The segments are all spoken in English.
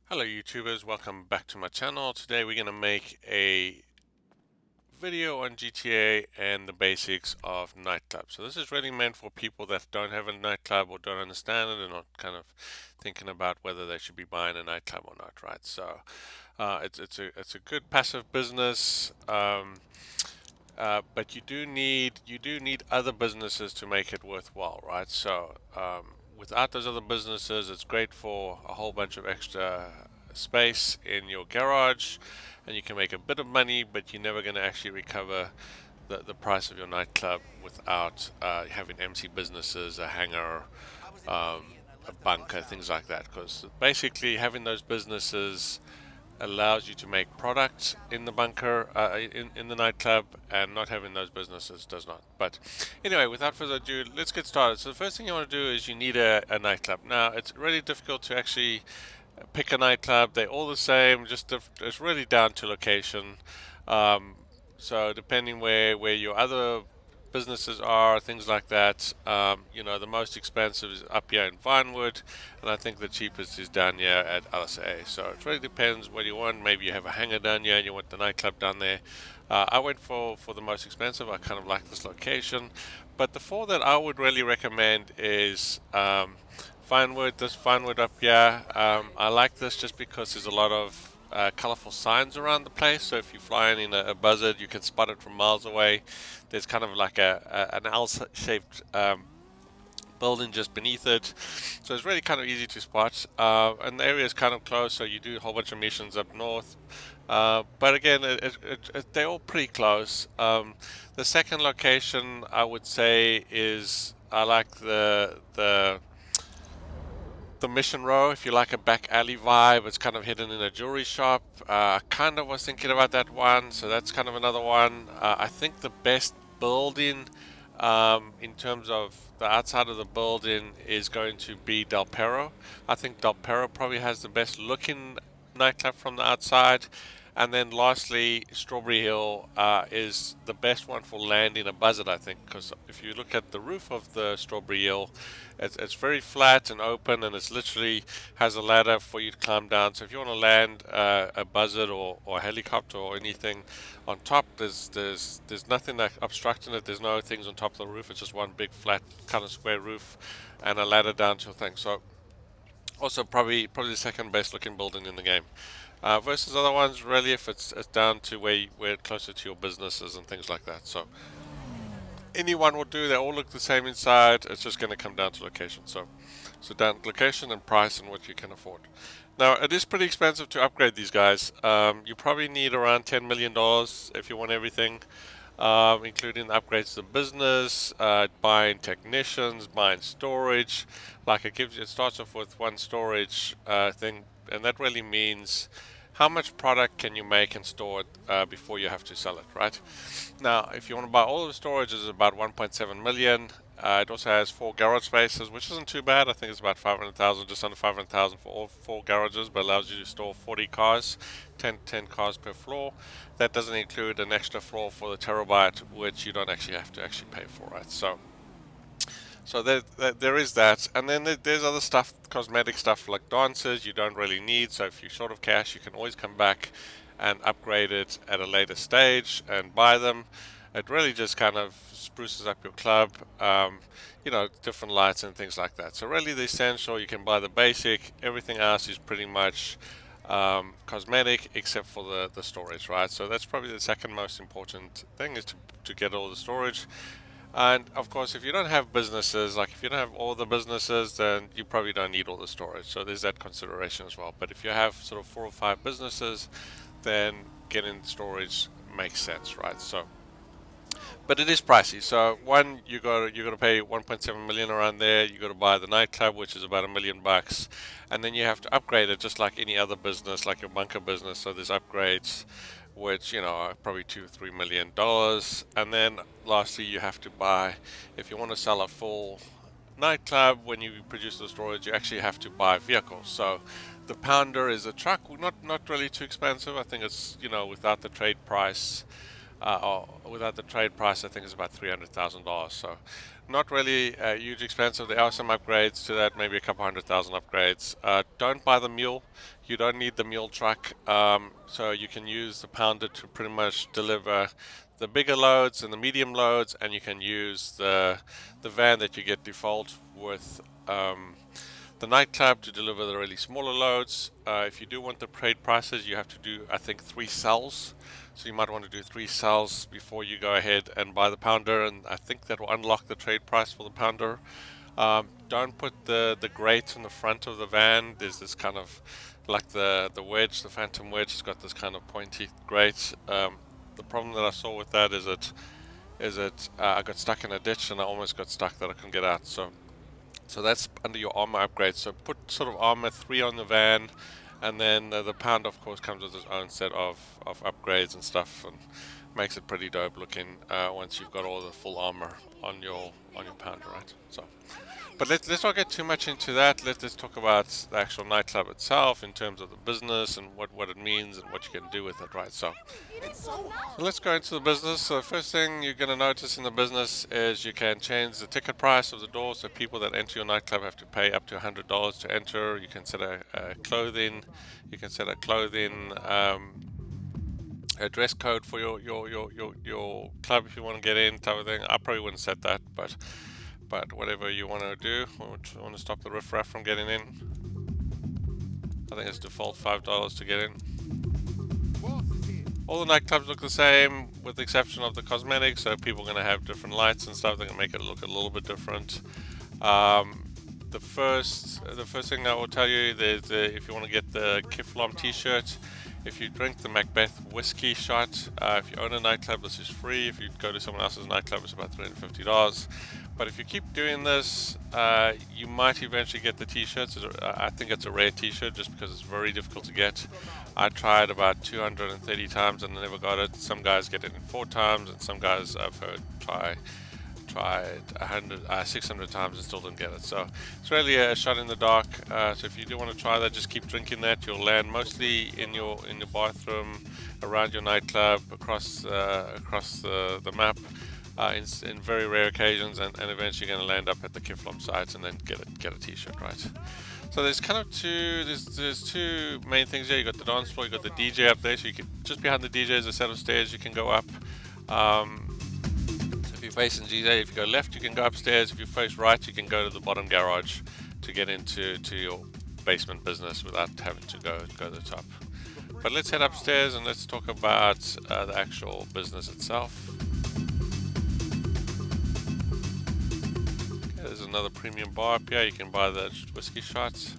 Hello YouTubers, welcome back to my channel. Today we're going to make a video on GTA and the basics of Nightclub. So this is really meant for people that don't have a nightclub or don't understand it and are kind of thinking about whether they should be buying a nightclub or not, right? So it's a good passive business, but you do need other businesses to make it worthwhile, right? So without those other businesses, it's great for a whole bunch of extra space in your garage, and you can make a bit of money, but you're never going to actually recover the price of your nightclub without having empty businesses, a hangar, um, a bunker, things like that. Because basically, having those businesses allows you to make products in the bunker, in the nightclub, and not having those businesses does not. But anyway, without further ado, let's get started. So the first thing you want to do is you need a nightclub. Now, it's really difficult to actually pick a nightclub. They're all the same, just it's really down to location. Um, so depending where your other businesses are, things like that. The most expensive is up here in Vinewood, and I think the cheapest is down here at LSA. So it really depends what you want. Maybe you have a hangar down here and you want the nightclub down there. I went for the most expensive. I kind of like this location, but the four that I would really recommend is Vinewood. This Vinewood up here. I like this just because there's a lot of colorful signs around the place. So if you're flying in a buzzard, you can spot it from miles away. There's kind of like an L-shaped building just beneath it, so it's really kind of easy to spot. And the area is kind of close, so you do a whole bunch of missions up north. But again, they're all pretty close. The second location I would say is I like the Mission Row. If you like a back alley vibe, it's kind of hidden in a jewelry shop. I kind of was thinking about that one, so that's kind of another one. I think the best building in terms of the outside of the building is going to be Del Perro. I think Del Perro probably has the best looking nightclub from the outside. And then lastly, Strawberry Hill is the best one for landing a buzzard, I think, because if you look at the roof of the Strawberry Hill, it's very flat and open, and it's literally has a ladder for you to climb down. So if you want to land a buzzard or a helicopter or anything on top, there's nothing that obstructing it. There's no things on top of the roof. It's just one big flat kind of square roof and a ladder down to a thing. So also probably the second best looking building in the game. Versus other ones, really, if it's down to where closer to your businesses and things like that. So anyone will do. They all look the same inside. It's just going to come down to location. So down to location and price and what you can afford. Now it is pretty expensive to upgrade these guys. You probably need around $10 million if you want everything, including upgrades to business, buying technicians, buying storage. Like it starts off with one storage thing, and that really means how much product can you make and store it before you have to sell it, right? Now, if you want to buy all the storage, it's about 1.7 million. It also has 4 garage spaces, which isn't too bad. I think it's about 500,000, just under 500,000 for all 4 garages, but allows you to store 40 cars, 10 cars per floor. That doesn't include an extra floor for the terabyte, which you don't actually have to pay for, right? So there is that, and then there's other stuff, cosmetic stuff like dancers you don't really need. So if you're short of cash, you can always come back and upgrade it at a later stage and buy them. It really just kind of spruces up your club, different lights and things like that. So really the essential, you can buy the basic. Everything else is pretty much cosmetic except for the storage, right? So that's probably the second most important thing, is to get all the storage. And of course, if you don't have businesses, like if you don't have all the businesses, then you probably don't need all the storage. So there's that consideration as well. But if you have sort of 4 or 5 businesses, then getting storage makes sense, right? So, but it is pricey. So one, you got to pay 1.7 million around there. You got to buy the nightclub, which is about $1 million, and then you have to upgrade it just like any other business, like your bunker business. So there's upgrades, which are probably $2 or $3 million. And then lastly, you have to buy, if you want to sell a full nightclub, when you produce the storage, you actually have to buy vehicles. So the Pounder is a truck, not really too expensive. I think it's without the trade price. Or without the trade price, I think it's about $300,000. So Not really huge expensive. There are some upgrades to that, maybe a couple 100,000 upgrades. Don't buy the mule. You don't need the mule truck. So you can use the pounder to pretty much deliver the bigger loads and the medium loads, and you can use the van that you get default with the Nightclub to deliver the really smaller loads. If you do want the trade prices, you have to do, I think, 3 cells. So you might want to do 3 cells before you go ahead and buy the pounder, and I think that will unlock the trade price for the pounder. Don't put the grate in the front of the van. There's this kind of like the wedge, the Phantom wedge has got this kind of pointy grate. The problem that I saw with that is it I got stuck in a ditch and I almost got stuck that I couldn't get out. So that's under your armor upgrade. So put sort of armor 3 on the van, and then the pound of course comes with its own set of upgrades and stuff, and makes it pretty dope looking once you've got all the full armor on your pounder, right? So, but let's not get too much into that. Let's talk about the actual nightclub itself in terms of the business and what it means and what you can do with it, right? So let's go into the business. So the first thing you're going to notice in the business is you can change the ticket price of the door. So people that enter your nightclub have to pay up to $100 to enter. You can set a clothing. You can set a clothing. A dress code for your club if you want to get in, type of thing. I probably wouldn't set that, but whatever you want to do, want to stop the riffraff from getting in. I think it's default $5 to get in. All the nightclubs look the same, with the exception of the cosmetics. So people are going to have different lights and stuff. They're going to make it look a little bit different. The first thing I will tell you is if you want to get the Kiflom T-shirt, if you drink the Macbeth whiskey shot, if you own a nightclub, this is free. If you go to someone else's nightclub, it's about $350. But if you keep doing this, you might eventually get the T-shirts. I think it's a rare T-shirt just because it's very difficult to get. I tried about 230 times and never got it. Some guys get it in 4 times, and some guys I've heard tried 600 times and still didn't get it. So it's really a shot in the dark. So if you do want to try that, just keep drinking that. You'll land mostly in your bathroom, around your nightclub, across the map. In very rare occasions, and eventually you're going to land up at the Kiflom sites and then get a T-shirt, right? So there's kind of there's two main things here. You got the dance floor, you got the DJ up there. So you can just behind the DJ is a set of stairs you can go up. So if you're facing DJ, if you go left, you can go upstairs. If you face right, you can go to the bottom garage to get into your basement business without having to go to the top. But let's head upstairs and let's talk about the actual business itself. There's another premium bar up here. You can buy the whiskey shots.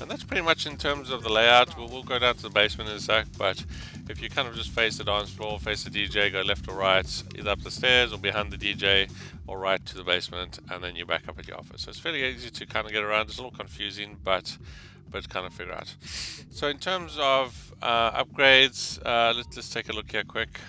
And that's pretty much in terms of the layout. We'll go down to the basement in a sec, but if you kind of just face the dance floor, face the DJ, go left or right, either up the stairs or behind the DJ, or right to the basement, and then you're back up at your office. So it's fairly easy to kind of get around. It's a little confusing, but kind of figure out. So in terms of upgrades, let's take a look here quick.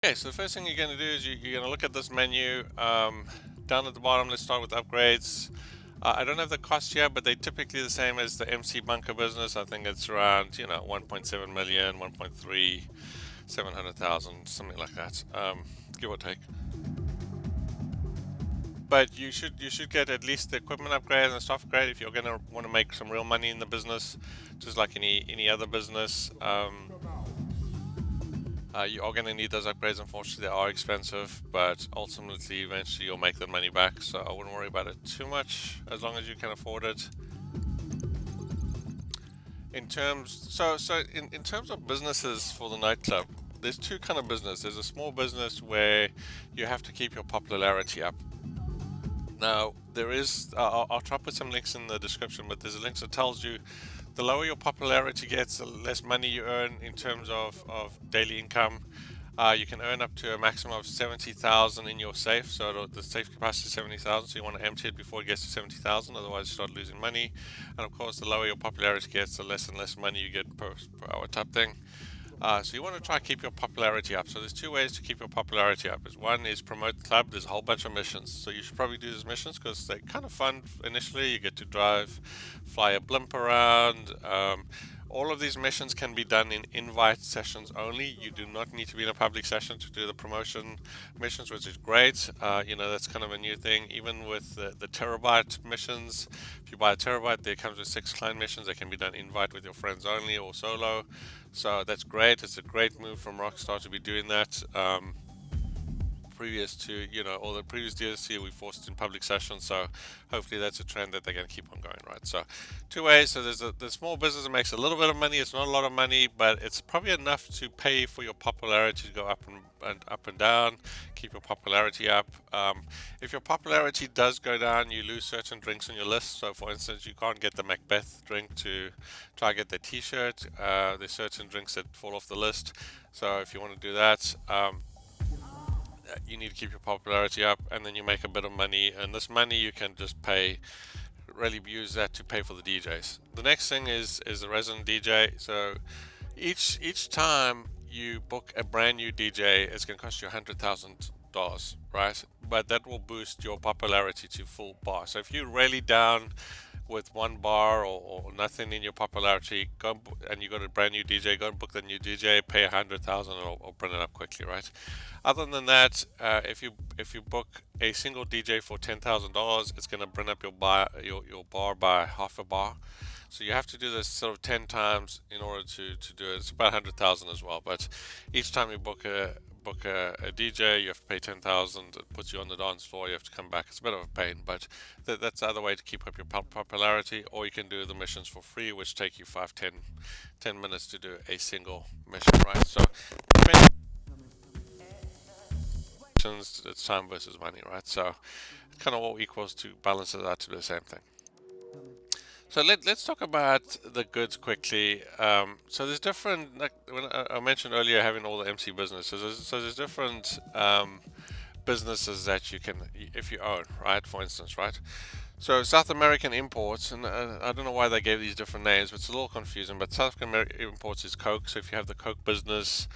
Okay, so the first thing you're going to do is you're going to look at this menu. Down at the bottom, let's start with upgrades. I don't have the cost here, but they're typically the same as the MC bunker business. I think it's around 1.7 million, 1.3, 700,000, something like that, give or take. But you should get at least the equipment upgrade and the software upgrade if you're going to want to make some real money in the business, just like any other business. You are going to need those upgrades. Unfortunately, they are expensive, but ultimately, eventually, you'll make that money back. So I wouldn't worry about it too much, as long as you can afford it. In terms of businesses for the nightclub, there's two kind of business. There's a small business where you have to keep your popularity up. Now, there is, I'll try to put some links in the description, but there's a link that tells you the lower your popularity gets, the less money you earn in terms of daily income. You can earn up to a maximum of 70,000 in your safe. So the safe capacity is 70,000. So you want to empty it before it gets to 70,000. Otherwise, you start losing money. And of course, the lower your popularity gets, the less and less money you get per hour type thing. So you want to try and keep your popularity up. So there's two ways to keep your popularity up. One is promote the club. There's a whole bunch of missions. So you should probably do these missions because they're kind of fun initially. You get to drive, fly a blimp around. All of these missions can be done in invite sessions only. You do not need to be in a public session to do the promotion missions, which is great. That's kind of a new thing. Even with the terabyte missions, if you buy a terabyte, there comes with 6 client missions. They can be done invite with your friends only or solo. So that's great. It's a great move from Rockstar to be doing that. Previous to all the previous DLC, we forced in public sessions, so hopefully that's a trend that they're going to keep on going, right? So two ways. So there's the small business that makes a little bit of money. It's not a lot of money, but it's probably enough to pay for your popularity to go up and down, keep your popularity up. If your popularity does go down, you lose certain drinks on your list. So for instance, you can't get the Macbeth drink to try and get the t-shirt. There's certain drinks that fall off the list. So if you want to do that, you need to keep your popularity up, and then you make a bit of money, and this money you can just really use that to pay for the DJs. The next thing is the resident DJ. So each time you book a brand new DJ, it's going to cost you $100,000, right? But that will boost your popularity to full bar. So if you're really down with one bar or nothing in your popularity, and you got a brand new DJ, go and book the new DJ, pay $100,000, or bring it up quickly, right? Other than that, if you book a single DJ for $10,000, it's going to bring up your bar by half a bar. So you have to do this sort of 10 times in order to do it. It's about 100,000 as well. But each time you book a DJ, you have to pay 10,000. It puts you on the dance floor. You have to come back. It's a bit of a pain, but that's the other way to keep up your popularity. Or you can do the missions for free, which take you 10 minutes to do a single mission, right? So it's time versus money, right? So it kind of all equals to balances out to be the same thing. So let's talk about the goods quickly. So there's different, like when I mentioned earlier, having all the MC businesses. So there's different businesses that you can, if you own, right? For instance, right? So South American imports, and I don't know why they gave these different names, but it's a little confusing. But South American imports is Coke. So if you have the Coke business,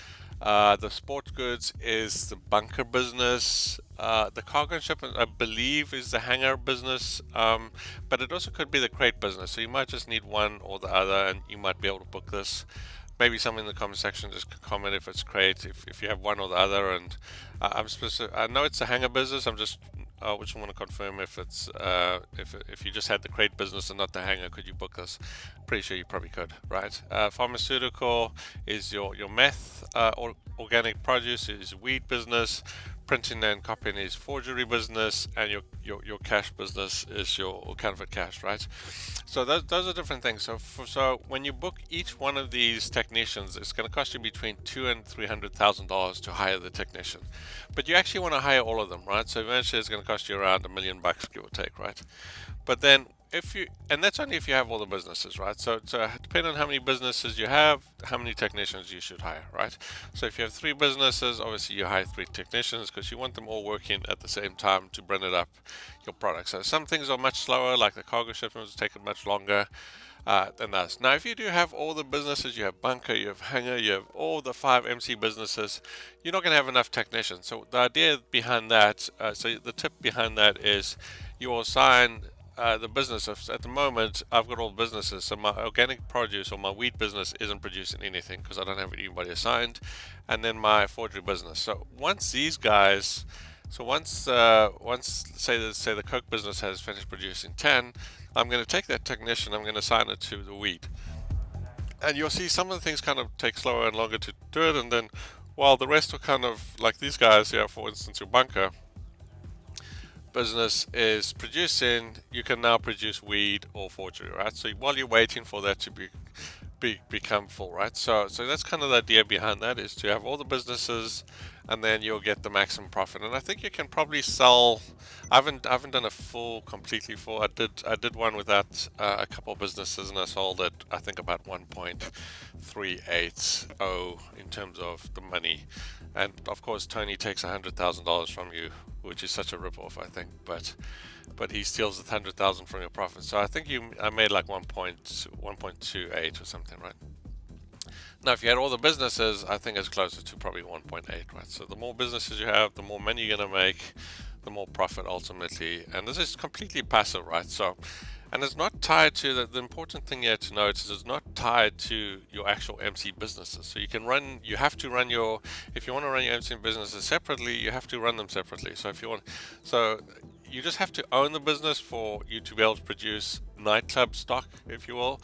the sport goods is the bunker business. The cargo and shipment, I believe, is the hangar business. But it also could be the crate business. So you might just need one or the other, and you might be able to book this. Maybe someone in the comment section just comment if it's crate, if you have one or the other. And I know it's a hangar business. I just want to confirm if it's if you just had the crate business and not the hangar, could you book this? Pretty sure you probably could, right? Pharmaceutical is your meth, organic produce is weed business, printing and copying is forgery business, and your cash business is your counterfeit cash, right? So those are different things. So when you book each one of these technicians, it's going to cost you between $200,000 and $300,000 to hire the technician. But you actually want to hire all of them, right? So eventually it's going to cost you around $1 million, give or take, right? But then and that's only if you have all the businesses, right? So depending on how many businesses you have, how many technicians you should hire, right? So if you have 3 businesses, obviously you hire 3 technicians because you want them all working at the same time to bring it up your product. So some things are much slower, like the cargo shipments take much longer than us. Now, if you do have all the businesses, you have bunker, you have hangar, you have all the 5 MC businesses, you're not going to have enough technicians. So the idea behind that, so the tip behind that is you will assign the business. At the moment, I've got all businesses, so my organic produce or my wheat business isn't producing anything because I don't have anybody assigned, and then my forgery business. So once these guys, once say the Coke business has finished producing 10, I'm going to take that technician, I'm going to assign it to the wheat, and you'll see some of the things kind of take slower and longer to do it, and then while the rest are kind of like these guys here, for instance, your bunker business is producing, you can now produce weed or forgery, right? So while you're waiting for that to be become full, right? So that's kind of the idea behind that, is to have all the businesses, and then you'll get the maximum profit. And I think you can probably sell. I haven't done a full, completely full. I did one without a couple of businesses, and I sold it, I think, about 1.380 in terms of the money. And of course, Tony takes $100,000 from you, which is such a rip-off, I think. But he steals the 100,000 from your profit. So I think I made like 1.28 or something, right? Now, if you had all the businesses, I think it's closer to probably 1.8, right? So the more businesses you have, the more money you're going to make, the more profit ultimately. And this is completely passive, right? So, and it's not tied to the important thing here to note is it's not tied to your actual MC businesses. So you have to run if you want to run your MC businesses separately, you have to run them separately. So you just have to own the business for you to be able to produce nightclub stock, if you will.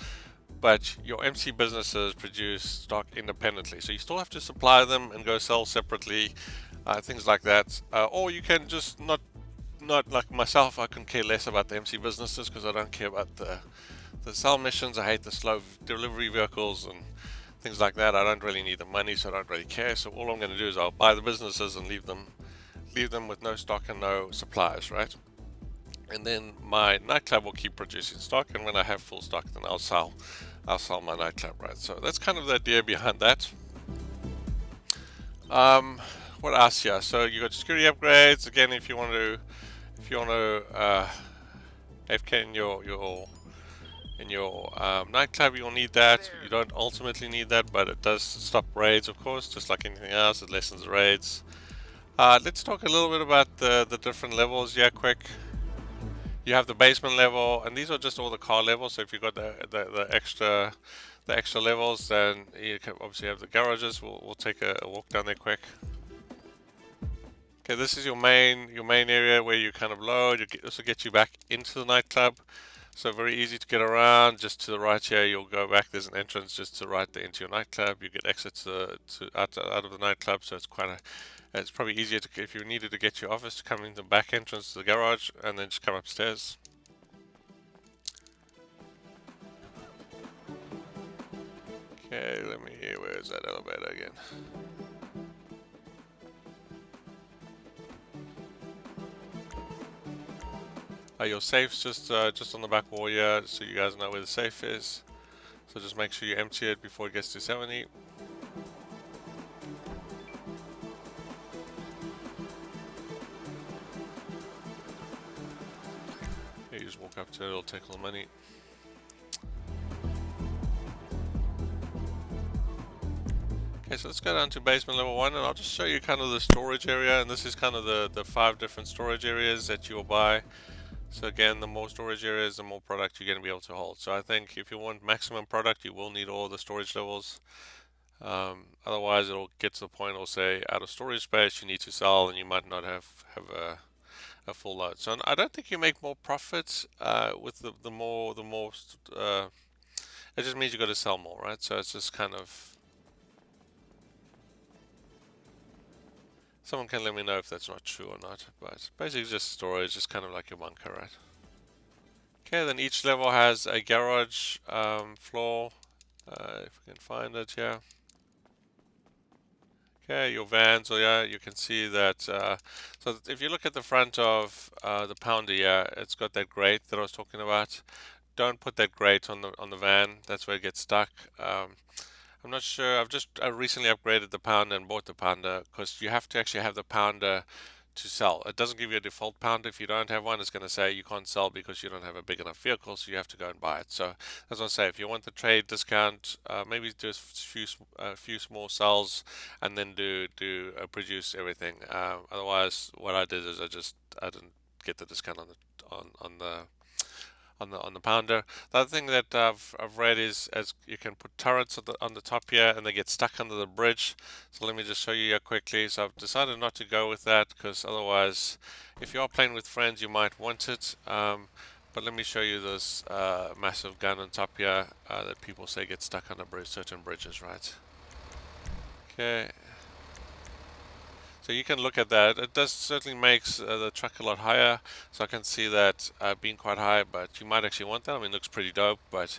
But your MC businesses produce stock independently, so you still have to supply them and go sell separately, things like that. Or you can just not like myself. I can care less about the MC businesses because I don't care about the sell missions. I hate the slow delivery vehicles and things like that. I don't really need the money, so I don't really care. So all I'm going to do is I'll buy the businesses and leave them with no stock and no suppliers, right? And then my nightclub will keep producing stock, and when I have full stock, then I'll sell my nightclub, right? So that's kind of the idea behind that. What else here? So you got security upgrades again. If you want to AFK in your nightclub, you'll need that. You don't ultimately need that, but it does stop raids, of course, just like anything else. It lessens raids. Let's talk a little bit about the different levels. Yeah, quick. You have the basement level, and these are just all the car levels. So if you've got the extra levels, then you can obviously have the garages. We'll take a walk down there quick. Okay, this is your main area where you kind of load. This will get you back into the nightclub. So very easy to get around. Just to the right here, you'll go back. There's an entrance just to the right there into your nightclub. You get exits out of the nightclub, so it's probably easier if you needed to get to your office to come in the back entrance to the garage and then just come upstairs. Okay, where is that elevator again? Your safe's just on the back wall here, so you guys know where the safe is. So just make sure you empty it before it gets to 70. You just walk up to it, it'll take all the money. Okay, so let's go down to basement level 1, and I'll just show you kind of the storage area. And this is kind of the 5 different storage areas that you'll buy. So again, the more storage areas, the more product you're going to be able to hold. So I think if you want maximum product, you will need all the storage levels. Otherwise, it'll get to the point, it'll say out of storage space, you need to sell, and you might not have a full load. So I don't think you make more profits with the more. It just means you got to sell more, right? So it's just kind of. Someone can let me know if that's not true or not, but basically just storage, just kind of like your bunker, right? Okay, then each level has a garage floor, if we can find it, yeah. Okay, your vans, so yeah, you can see that, so if you look at the front of the Pounder, yeah, it's got that grate that I was talking about. Don't put that grate on the van, that's where it gets stuck. I'm not sure. I recently upgraded the Pounder and bought the Pounder because you have to actually have the Pounder to sell. It doesn't give you a default Pounder. If you don't have one, it's going to say you can't sell because you don't have a big enough vehicle, so you have to go and buy it. So as I say, if you want the trade discount, maybe do a few small sales and then produce everything. Otherwise, what I did is I didn't get the discount on the Pounder. The other thing that I've read is as you can put turrets on the top here and they get stuck under the bridge. So let me just show you here quickly. So I've decided not to go with that because otherwise, if you are playing with friends, you might want it. But let me show you this massive gun on top here that people say gets stuck under certain bridges, right? Okay. So So you can look at that. It does certainly makes the truck a lot higher. So I can see that being quite high, but you might actually want that. I mean, it looks pretty dope, but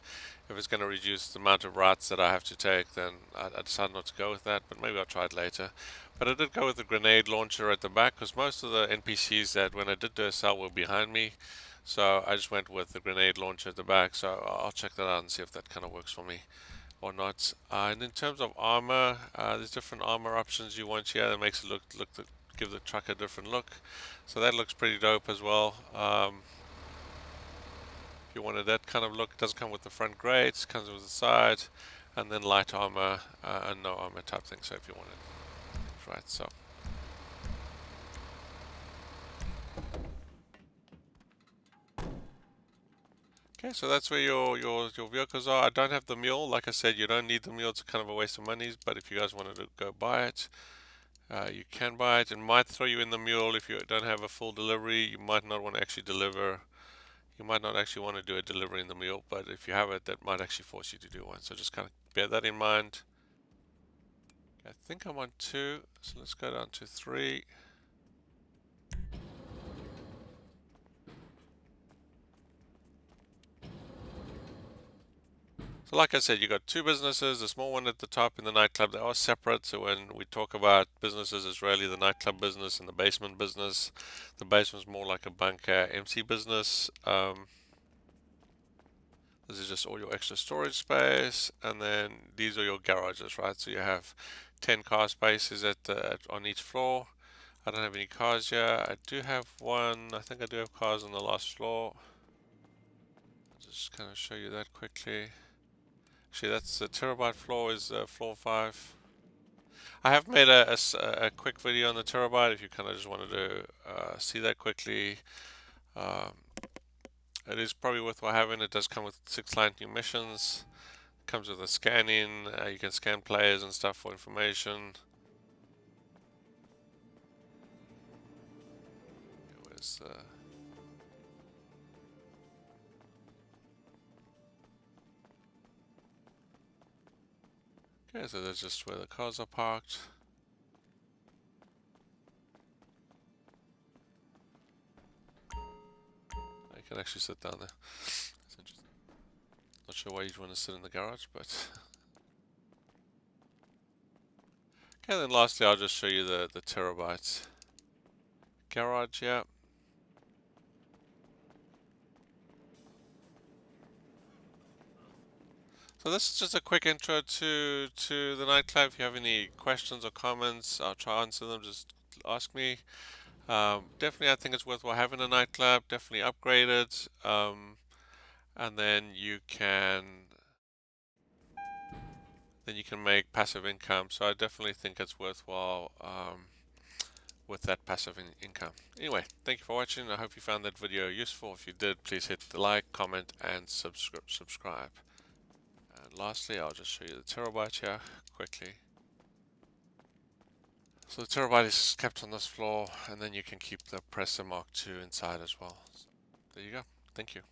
if it's going to reduce the amount of routes that I have to take, then I decided not to go with that, but maybe I'll try it later. But I did go with the grenade launcher at the back because most of the NPCs that when I did do a cell were behind me. So I just went with the grenade launcher at the back. So I'll check that out and see if that kind of works for me or not. And in terms of armor, there's different armor options you want here that makes it give the truck a different look. So that looks pretty dope as well. If you wanted that kind of look, it doesn't come with the front grates, comes with the side, and then light armor and no armor type thing. So if you wanted, right? So. Okay, so that's where your vehicles are. I don't have the mule. Like I said, you don't need the mule. It's kind of a waste of money. But if you guys wanted to go buy it, you can buy it. It might throw you in the mule if you don't have a full delivery. You might not want to actually deliver. You might not actually want to do a delivery in the mule. But if you have it, that might actually force you to do one. So just kind of bear that in mind. I think I'm on 2. So let's go down to 3. So like I said, you got 2 businesses, the small one at the top in the nightclub. They are separate. So when we talk about businesses, it's really the nightclub business and the basement business. The basement's more like a bunker MC business. This is just all your extra storage space, and then these are your garages, right? So you have 10 car spaces on each floor. I don't have any cars here. I do have one. I think I do have cars on the last floor. I'll just kind of show you that quickly. Actually, that's the terabyte floor is floor 5. I have made a quick video on the terabyte if you kind of just wanted to see that quickly. Um, it is probably worthwhile having. It does come with 6 lightning missions. Comes with a scanning. You can scan players and stuff for information. Where's the... Okay, so that's just where the cars are parked. You can actually sit down there. That's interesting. Not sure why you'd want to sit in the garage, but... Okay, then lastly I'll just show you the terabyte garage, yeah. So this is just a quick intro to the nightclub. If you have any questions or comments, I'll try to answer them. Just ask me. Definitely, I think it's worthwhile having a nightclub. Definitely upgrade it, and then you can make passive income. So I definitely think it's worthwhile with that passive income. Anyway, thank you for watching. I hope you found that video useful. If you did, please hit the like, comment, and subscribe. And lastly, I'll just show you the terabyte here quickly. So the terabyte is kept on this floor, and then you can keep the presser Mark II inside as well. So there you go. Thank you.